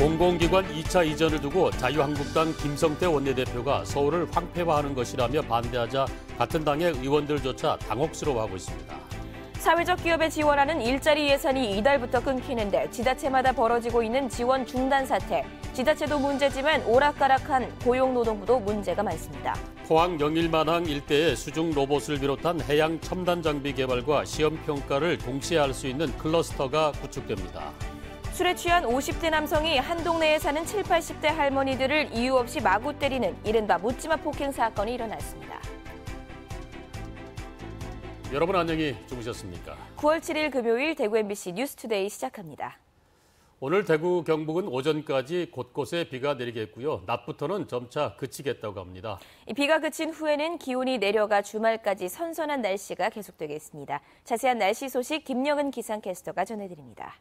공공기관 2차 이전을 두고 자유한국당 김성태 원내대표가 서울을 황폐화하는 것이라며 반대하자 같은 당의 의원들조차 당혹스러워하고 있습니다. 사회적 기업에 지원하는 일자리 예산이 이달부터 끊기는데 지자체마다 벌어지고 있는 지원 중단 사태. 지자체도 문제지만 오락가락한 고용노동부도 문제가 많습니다. 포항 영일만항 일대에 수중 로봇을 비롯한 해양 첨단 장비 개발과 시험 평가를 동시에 할 수 있는 클러스터가 구축됩니다. 술에 취한 50대 남성이 한 동네에 사는 70, 80대 할머니들을 이유 없이 마구 때리는 이른바 묻지마 폭행 사건이 일어났습니다. 여러분 안녕히 주무셨습니까? 9월 7일 금요일 대구 MBC 뉴스투데이 시작합니다. 오늘 대구 경북은 오전까지 곳곳에 비가 내리겠고요. 낮부터는 점차 그치겠다고 합니다. 비가 그친 후에는 기온이 내려가 주말까지 선선한 날씨가 계속되겠습니다. 자세한 날씨 소식 김영은 기상캐스터가 전해드립니다.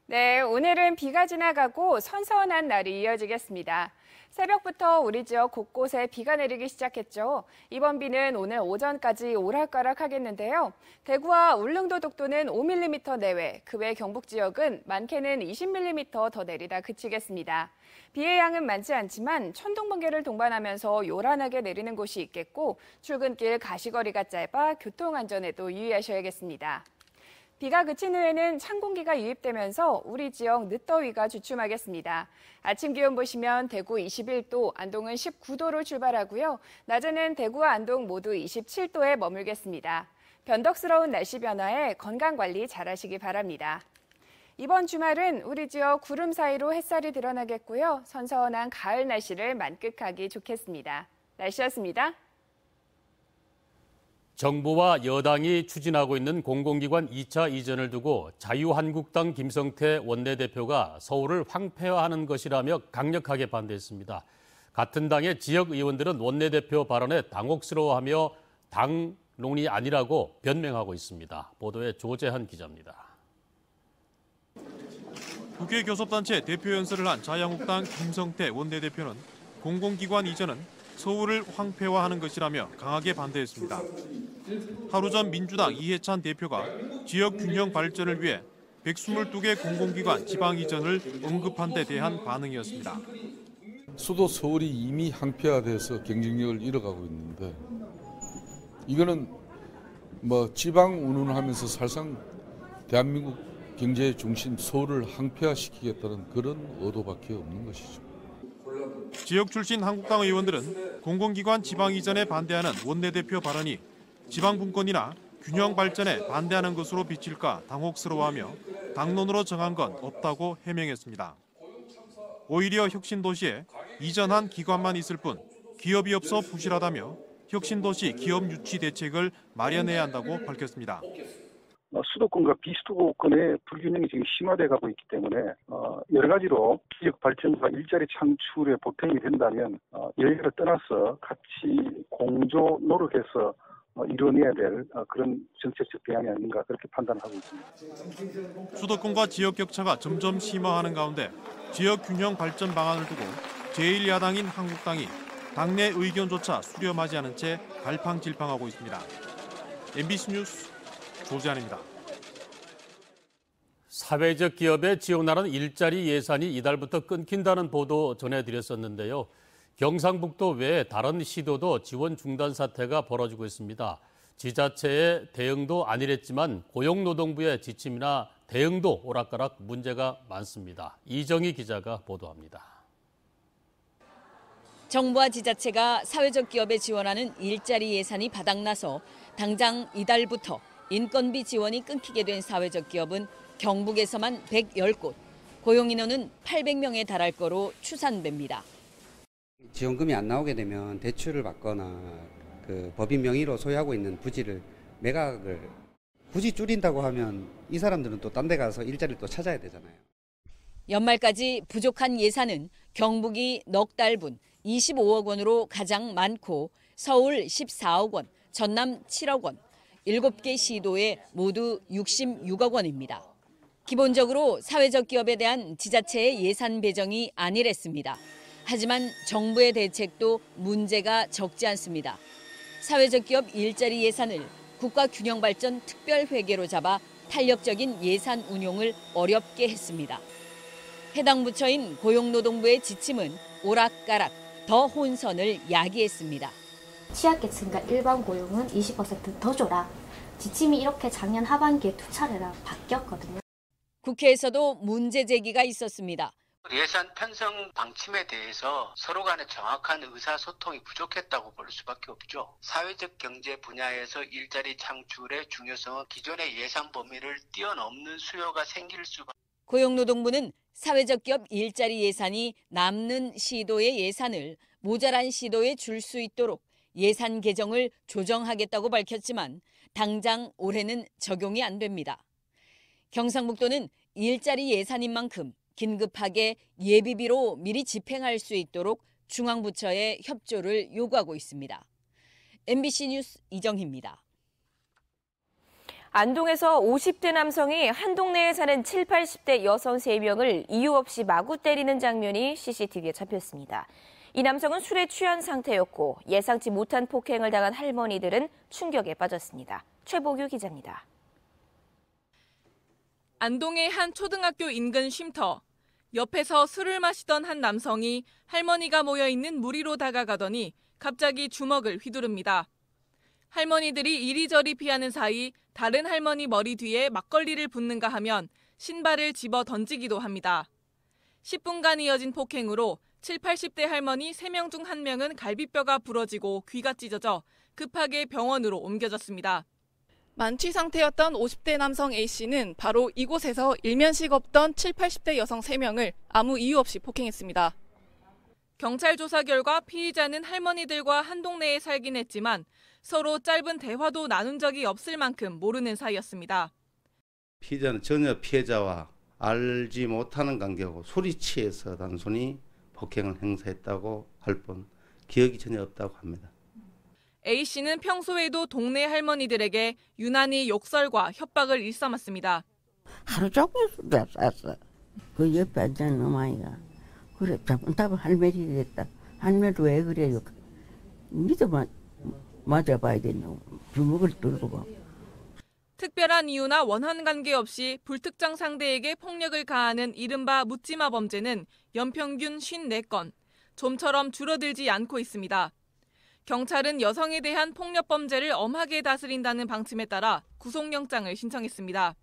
네, 오늘은 비가 지나가고 선선한 날이 이어지겠습니다. 새벽부터 우리 지역 곳곳에 비가 내리기 시작했죠. 이번 비는 오늘 오전까지 오락가락하겠는데요. 대구와 울릉도 독도는 5mm 내외, 그 외 경북 지역은 많게는 20mm 더 내리다 그치겠습니다. 비의 양은 많지 않지만 천둥, 번개를 동반하면서 요란하게 내리는 곳이 있겠고 출근길 가시거리가 짧아 교통안전에도 유의하셔야겠습니다. 비가 그친 후에는 찬 공기가 유입되면서 우리 지역 늦더위가 주춤하겠습니다. 아침 기온 보시면 대구 21도, 안동은 19도로 출발하고요. 낮에는 대구와 안동 모두 27도에 머물겠습니다. 변덕스러운 날씨 변화에 건강관리 잘하시기 바랍니다. 이번 주말은 우리 지역 구름 사이로 햇살이 드러나겠고요. 선선한 가을 날씨를 만끽하기 좋겠습니다. 날씨였습니다. 정부와 여당이 추진하고 있는 공공기관 2차 이전을 두고 자유한국당 김성태 원내대표가 서울을 황폐화하는 것이라며 강력하게 반대했습니다. 같은 당의 지역 의원들은 원내대표 발언에 당혹스러워하며 당론이 아니라고 변명하고 있습니다. 보도에 조재한 기자입니다. 국회 교섭단체 대표 연설을 한 자유한국당 김성태 원내대표는 공공기관 이전은 서울을 황폐화하는 것이라며 강하게 반대했습니다. 하루 전 민주당 이해찬 대표가 지역 균형 발전을 위해 122개 공공기관 지방 이전을 언급한 데 대한 반응이었습니다. 수도 서울이 이미 황폐화돼서 경쟁력을 잃어가고 있는데 이거는 지방 운운하면서 사실상 대한민국 경제의 중심 서울을 황폐화시키겠다는 그런 의도밖에 없는 것이죠. 지역 출신 한국당 의원들은 공공기관 지방 이전에 반대하는 원내대표 발언이 지방 분권이나 균형 발전에 반대하는 것으로 비칠까 당혹스러워하며 당론으로 정한 건 없다고 해명했습니다. 오히려 혁신도시에 이전한 기관만 있을 뿐 기업이 없어 부실하다며 혁신도시 기업 유치 대책을 마련해야 한다고 밝혔습니다. 수도권과 비수도권의 불균형이 지금 심화돼 가고 있기 때문에 여러 가지로 지역 발전과 일자리 창출에 보탬이 된다면 여기를 떠나서 같이 공조 노력해서 이뤄내야 될 그런 정책적 대안이 아닌가 그렇게 판단하고 있습니다. 수도권과 지역 격차가 점점 심화하는 가운데 지역 균형 발전 방안을 두고 제1야당인 한국당이 당내 의견조차 수렴하지 않은 채 갈팡질팡하고 있습니다. MBC 뉴스 조재환입니다. 사회적 기업에 지원하는 일자리 예산이 이달부터 끊긴다는 보도 전해드렸었는데요. 경상북도 외에 다른 시도도 지원 중단 사태가 벌어지고 있습니다. 지자체의 대응도 안일했지만 고용노동부의 지침이나 대응도 오락가락 문제가 많습니다. 이정희 기자가 보도합니다. 정부와 지자체가 사회적 기업에 지원하는 일자리 예산이 바닥나서 당장 이달부터 인건비 지원이 끊기게 된 사회적 기업은 경북에서만 110곳, 고용인원은 800명에 달할 거로 추산됩니다. 지원금이 안 나오게 되면 대출을 받거나 법인 명의로 소유하고 있는 부지를 매각을 굳이 줄인다고 하면 이 사람들은 또 딴 데 가서 일자리를 또 찾아야 되잖아요. 연말까지 부족한 예산은 경북이 넉 달분 25억 원으로 가장 많고 서울 14억 원, 전남 7억 원, 7개 시도에 모두 66억 원입니다. 기본적으로 사회적 기업에 대한 지자체의 예산 배정이 안일했습니다. 하지만 정부의 대책도 문제가 적지 않습니다. 사회적 기업 일자리 예산을 국가균형발전 특별회계로 잡아 탄력적인 예산 운용을 어렵게 했습니다. 해당 부처인 고용노동부의 지침은 오락가락, 더 혼선을 야기했습니다. 취약계층과 일반 고용은 20% 더 줘라. 지침이 이렇게 작년 하반기에 2차례나 바뀌었거든요. 국회에서도 문제 제기가 있었습니다. 예산 편성 방침에 대해서 서로 간에 정확한 의사소통이 부족했다고 볼 수밖에 없죠. 사회적 경제 분야에서 일자리 창출의 중요성은 기존의 예산 범위를 뛰어넘는 수요가 생길 수밖에. 고용노동부는 사회적 기업 일자리 예산이 남는 시도의 예산을 모자란 시도에 줄 수 있도록 예산 개정을 조정하겠다고 밝혔지만 당장 올해는 적용이 안 됩니다. 경상북도는 일자리 예산인 만큼 긴급하게 예비비로 미리 집행할 수 있도록 중앙부처의 협조를 요구하고 있습니다. MBC 뉴스 이정희입니다. 안동에서 50대 남성이 한 동네에 사는 7, 80대 여성 3명을 이유 없이 마구 때리는 장면이 CCTV에 잡혔습니다. 이 남성은 술에 취한 상태였고 예상치 못한 폭행을 당한 할머니들은 충격에 빠졌습니다. 최보규 기자입니다. 안동의 한 초등학교 인근 쉼터. 옆에서 술을 마시던 한 남성이 할머니가 모여있는 무리로 다가가더니 갑자기 주먹을 휘두릅니다. 할머니들이 이리저리 피하는 사이 다른 할머니 머리 뒤에 막걸리를 붓는가 하면 신발을 집어 던지기도 합니다. 10분간 이어진 폭행으로 7, 80대 할머니 3명 중 1명은 갈비뼈가 부러지고 귀가 찢어져 급하게 병원으로 옮겨졌습니다. 만취 상태였던 50대 남성 A씨는 바로 이곳에서 일면식 없던 7, 80대 여성 3명을 아무 이유 없이 폭행했습니다. 경찰 조사 결과 피의자는 할머니들과 한 동네에 살긴 했지만 서로 짧은 대화도 나눈 적이 없을 만큼 모르는 사이였습니다. 피의자는 전혀 피해자와 알지 못하는 관계고 술이 취해서 단순히 폭행을 행사했다고 할 뿐 기억이 전혀 없다고 합니다. A씨는 평소에도 동네 할머니들에게 유난히 욕설과 협박을 일삼았습니다. 하루 종일 술도 쌌어. 그 옆에 앉아있는 어머니가 그래 답은 할머니 됐다. 할머니 왜 그래요? 니도 맞아봐야 되노. 주먹을 들고. 특별한 이유나 원한 관계 없이 불특정 상대에게 폭력을 가하는 이른바 묻지마 범죄는 연평균 54건, 좀처럼 줄어들지 않고 있습니다. 경찰은 여성에 대한 폭력 범죄를 엄하게 다스린다는 방침에 따라 구속영장을 신청했습니다.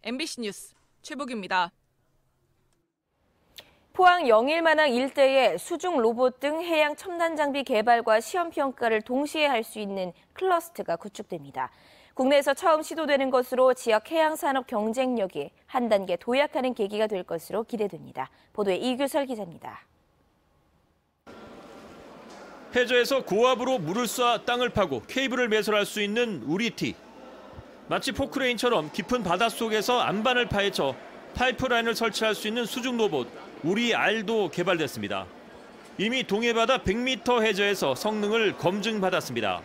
MBC 뉴스 최보규입니다. 포항 영일만항 일대에 수중 로봇 등 해양 첨단 장비 개발과 시험 평가를 동시에 할 수 있는 클러스터가 구축됩니다. 국내에서 처음 시도되는 것으로 지역 해양 산업 경쟁력이 한 단계 도약하는 계기가 될 것으로 기대됩니다. 보도에 이규설 기자입니다. 해저에서 고압으로 물을 쏴 땅을 파고 케이블을 매설할 수 있는 우리티. 마치 포크레인처럼 깊은 바닷속에서 안반을 파헤쳐 파이프라인을 설치할 수 있는 수중 로봇 우리알도 개발됐습니다. 이미 동해바다 100m 해저에서 성능을 검증받았습니다.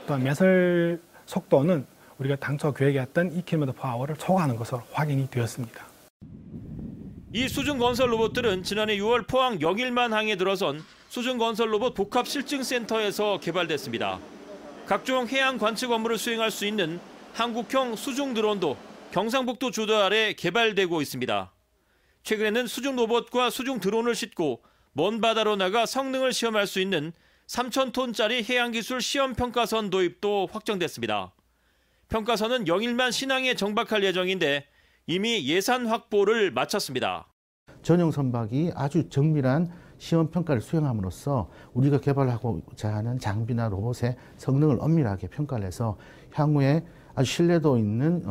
또한 매설 속도는 우리가 당초 계획했던 2km/h를 초과하는 것으로 확인이 되었습니다. 이 수중 건설 로봇들은 지난해 6월 포항 영일만항에 들어선 수중 건설 로봇 복합 실증센터에서 개발됐습니다. 각종 해양 관측 업무를 수행할 수 있는 한국형 수중 드론도 경상북도 주도 아래 개발되고 있습니다. 최근에는 수중 로봇과 수중 드론을 싣고 먼 바다로 나가 성능을 시험할 수 있는 3,000톤짜리 해양기술 시험평가선 도입도 확정됐습니다. 평가선은 영일만 신항에 정박할 예정인데 이미 예산 확보를 마쳤습니다. 전용 선박이 아주 정밀한 시험 평가를 수행함으로써 우리가 개발하고자 하는 장비나 로봇의 성능을 엄밀하게 평가를 해서 향후에 아주 신뢰도 있는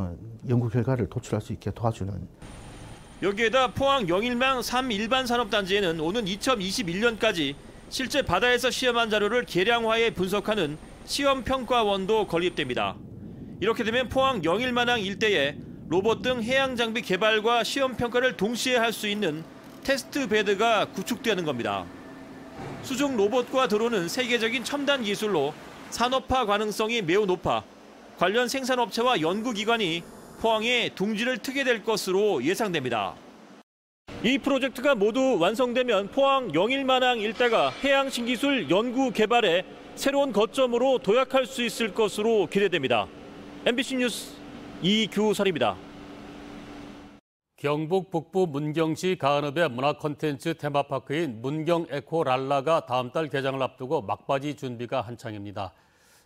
연구 결과를 도출할 수 있게 도와주는. 여기에다 포항 영일만 3일반 산업단지에는 오는 2021년까지 실제 바다에서 시험한 자료를 계량화해 분석하는 시험평가원도 건립됩니다. 이렇게 되면 포항 영일만항 일대에 로봇 등 해양 장비 개발과 시험 평가를 동시에 할 수 있는 테스트 베드가 구축되는 겁니다. 수중 로봇과 드론은 세계적인 첨단 기술로 산업화 가능성이 매우 높아 관련 생산업체와 연구기관이 포항에 둥지를 트게 될 것으로 예상됩니다. 이 프로젝트가 모두 완성되면 포항 영일만항 일대가 해양 신기술 연구 개발의 새로운 거점으로 도약할 수 있을 것으로 기대됩니다. MBC 뉴스 이규설입니다. 경북 북부 문경시 가은읍의 문화 콘텐츠 테마파크인 문경 에코랄라가 다음 달 개장을 앞두고 막바지 준비가 한창입니다.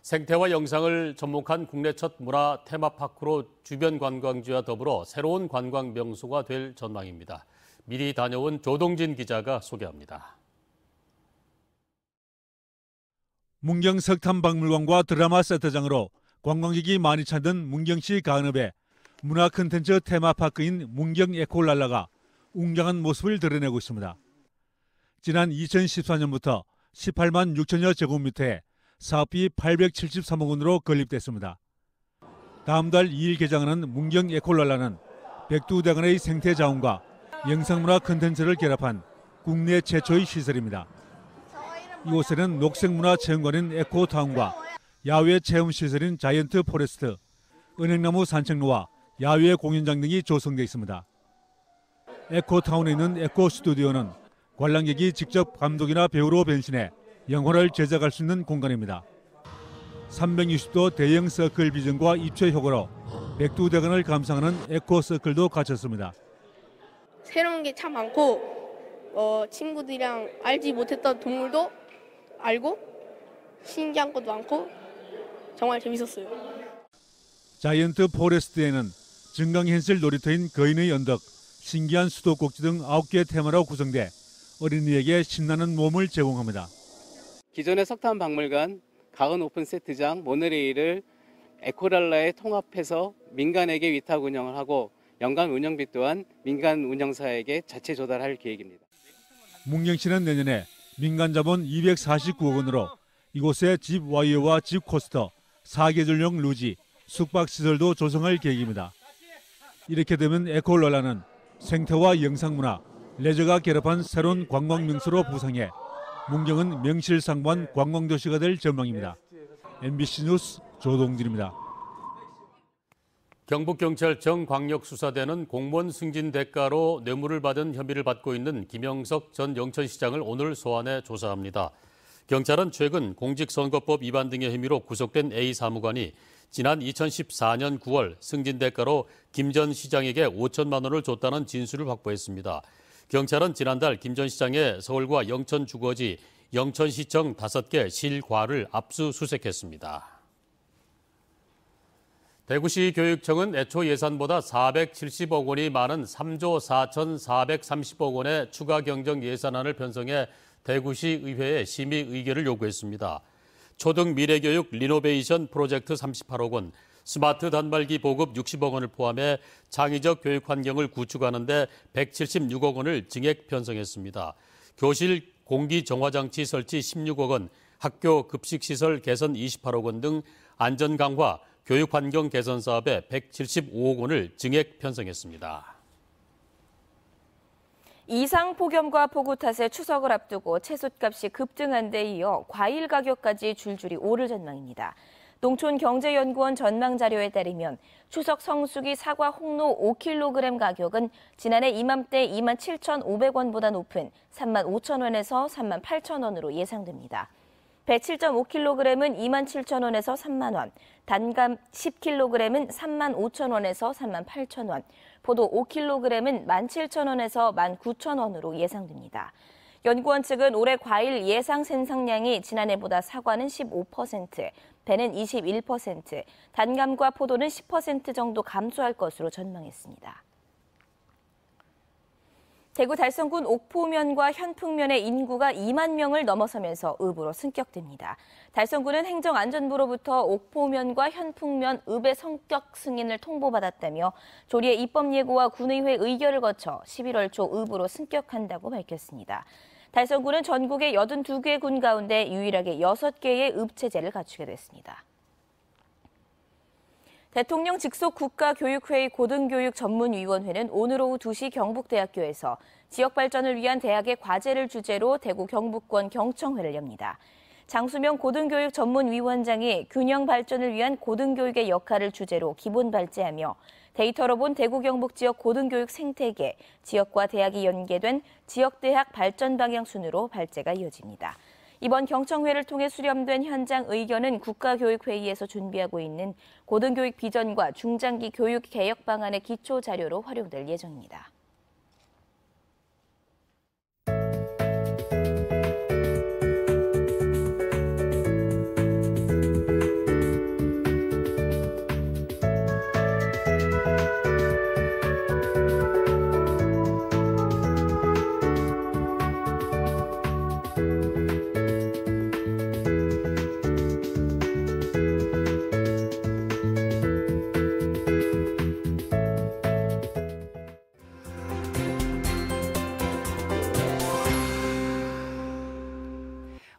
생태와 영상을 접목한 국내 첫 문화 테마파크로 주변 관광지와 더불어 새로운 관광 명소가 될 전망입니다. 미리 다녀온 조동진 기자가 소개합니다. 문경 석탄박물관과 드라마 세트장으로 관광객이 많이 찾는 문경시 가은읍에 문화 콘텐츠 테마파크인 문경 에코랄라가 웅장한 모습을 드러내고 있습니다. 지난 2014년부터 18만 6천여 제곱미터에 사업비 873억 원으로 건립됐습니다. 다음 달 2일 개장하는 문경 에코랄라는 백두대간의 생태자원과 영상문화 콘텐츠를 결합한 국내 최초의 시설입니다. 이곳에는 녹색문화 체험관인 에코타운과 야외 체험시설인 자이언트 포레스트, 은행나무 산책로와 야외 공연장 등이 조성되어 있습니다. 에코타운에 있는 에코스튜디오는 관람객이 직접 감독이나 배우로 변신해 영화를 제작할 수 있는 공간입니다. 360도 대형 서클 비전과 입체 효과로 백두대간을 감상하는 에코서클도 갖췄습니다. 새로운 게 참 많고 친구들이랑 알지 못했던 동물도 알고 신기한 것도 많고 정말 재밌었어요. 자이언트 포레스트에는 증강현실 놀이터인 거인의 언덕, 신기한 수도꼭지 등 9개 테마로 구성돼 어린이에게 신나는 모험을 제공합니다. 기존의 석탄박물관, 가은 오픈 세트장, 모노레일을 에코랄라에 통합해서 민간에게 위탁 운영을 하고 연간 운영비 또한 민간 운영사에게 자체 조달할 계획입니다. 문경시는 내년에 민간 자본 249억 원으로 이곳에 집 와이어와 집 코스터, 4계절용 루지, 숙박시설도 조성할 계획입니다. 이렇게 되면 에코랄라는 생태와 영상문화, 레저가 결합한 새로운 관광 명소로 부상해 문경은 명실상부한 관광도시가 될 전망입니다. MBC 뉴스 조동진입니다. 경북경찰청 광역수사대는 공무원 승진 대가로 뇌물을 받은 혐의를 받고 있는 김영석 전 영천시장을 오늘 소환해 조사합니다. 경찰은 최근 공직선거법 위반 등의 혐의로 구속된 A 사무관이 지난 2014년 9월 승진 대가로 김 전 시장에게 5천만 원을 줬다는 진술을 확보했습니다. 경찰은 지난달 김 전 시장의 서울과 영천 주거지, 영천시청 5개 실과를 압수수색했습니다. 대구시 교육청은 애초 예산보다 470억 원이 많은 3조 4,430억 원의 추가 경정 예산안을 편성해 대구시 의회에 심의 의결을 요구했습니다. 초등 미래교육 리노베이션 프로젝트 38억 원, 스마트 단말기 보급 60억 원을 포함해 창의적 교육 환경을 구축하는 데 176억 원을 증액 편성했습니다. 교실 공기 정화장치 설치 16억 원, 학교 급식시설 개선 28억 원 등 안전 강화, 교육 환경 개선 사업에 175억 원을 증액 편성했습니다. 이상 폭염과 폭우 탓에 추석을 앞두고 채소값이 급등한 데 이어 과일 가격까지 줄줄이 오를 전망입니다. 농촌경제연구원 전망 자료에 따르면 추석 성수기 사과 홍로 5kg 가격은 지난해 이맘때 27,500원보다 높은 35,000원에서 38,000원으로 예상됩니다. 배 7.5kg은 27,000원에서 3만 원, 단감 10kg은 35,000원에서 38,000원, 포도 5kg은 17,000원에서 19,000원으로 예상됩니다. 연구원 측은 올해 과일 예상 생산량이 지난해보다 사과는 15%, 배는 21%, 단감과 포도는 10% 정도 감소할 것으로 전망했습니다. 대구 달성군 옥포면과 현풍면의 인구가 2만 명을 넘어서면서 읍으로 승격됩니다. 달성군은 행정안전부로부터 옥포면과 현풍면 읍의 성격 승인을 통보받았다며 조리의 입법 예고와 군의회 의결을 거쳐 11월 초 읍으로 승격한다고 밝혔습니다. 달성군은 전국의 82개 군 가운데 유일하게 6개의 읍 체제를 갖추게 됐습니다. 대통령 직속 국가교육회의 고등교육전문위원회는 오늘 오후 2시 경북대학교에서 지역 발전을 위한 대학의 과제를 주제로 대구 경북권 경청회를 엽니다. 장수명 고등교육전문위원장이 균형 발전을 위한 고등교육의 역할을 주제로 기본 발제하며 데이터로 본 대구 경북 지역 고등교육 생태계, 지역과 대학이 연계된 지역대학 발전 방향 순으로 발제가 이어집니다. 이번 경청회를 통해 수렴된 현장 의견은 국가교육회의에서 준비하고 있는 고등교육 비전과 중장기 교육 개혁 방안의 기초 자료로 활용될 예정입니다.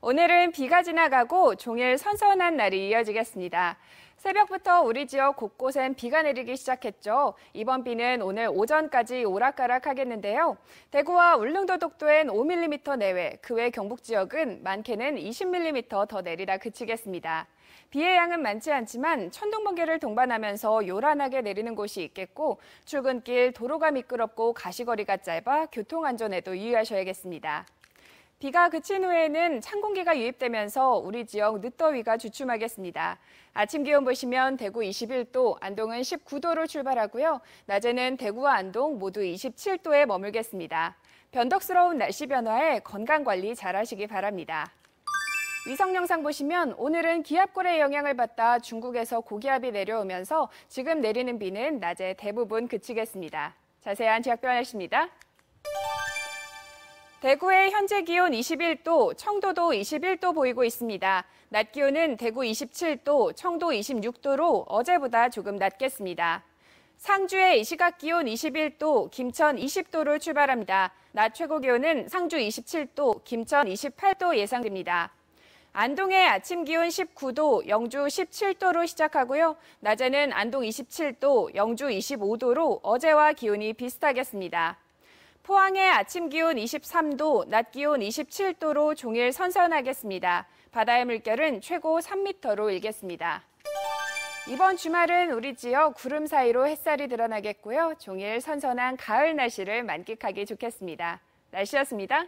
오늘은 비가 지나가고 종일 선선한 날이 이어지겠습니다. 새벽부터 우리 지역 곳곳엔 비가 내리기 시작했죠. 이번 비는 오늘 오전까지 오락가락하겠는데요. 대구와 울릉도 독도엔 5mm 내외, 그 외 경북 지역은 많게는 20mm 더 내리다 그치겠습니다. 비의 양은 많지 않지만 천둥번개를 동반하면서 요란하게 내리는 곳이 있겠고 출근길 도로가 미끄럽고 가시거리가 짧아 교통안전에도 유의하셔야겠습니다. 비가 그친 후에는 찬 공기가 유입되면서 우리 지역 늦더위가 주춤하겠습니다. 아침 기온 보시면 대구 21도, 안동은 19도로 출발하고요. 낮에는 대구와 안동 모두 27도에 머물겠습니다. 변덕스러운 날씨 변화에 건강관리 잘하시기 바랍니다. 위성 영상 보시면 오늘은 기압골의 영향을 받다 중국에서 고기압이 내려오면서 지금 내리는 비는 낮에 대부분 그치겠습니다. 자세한 지역별 날씨입니다. 대구의 현재 기온 21도, 청도도 21도 보이고 있습니다. 낮 기온은 대구 27도, 청도 26도로 어제보다 조금 낮겠습니다. 상주의 이 시각 기온 21도, 김천 20도로 출발합니다. 낮 최고 기온은 상주 27도, 김천 28도 예상됩니다. 안동의 아침 기온 19도, 영주 17도로 시작하고요. 낮에는 안동 27도, 영주 25도로 어제와 기온이 비슷하겠습니다. 포항의 아침 기온 23도, 낮 기온 27도로 종일 선선하겠습니다. 바다의 물결은 최고 3m로 일겠습니다. 이번 주말은 우리 지역 구름 사이로 햇살이 드러나겠고요. 종일 선선한 가을 날씨를 만끽하기 좋겠습니다. 날씨였습니다.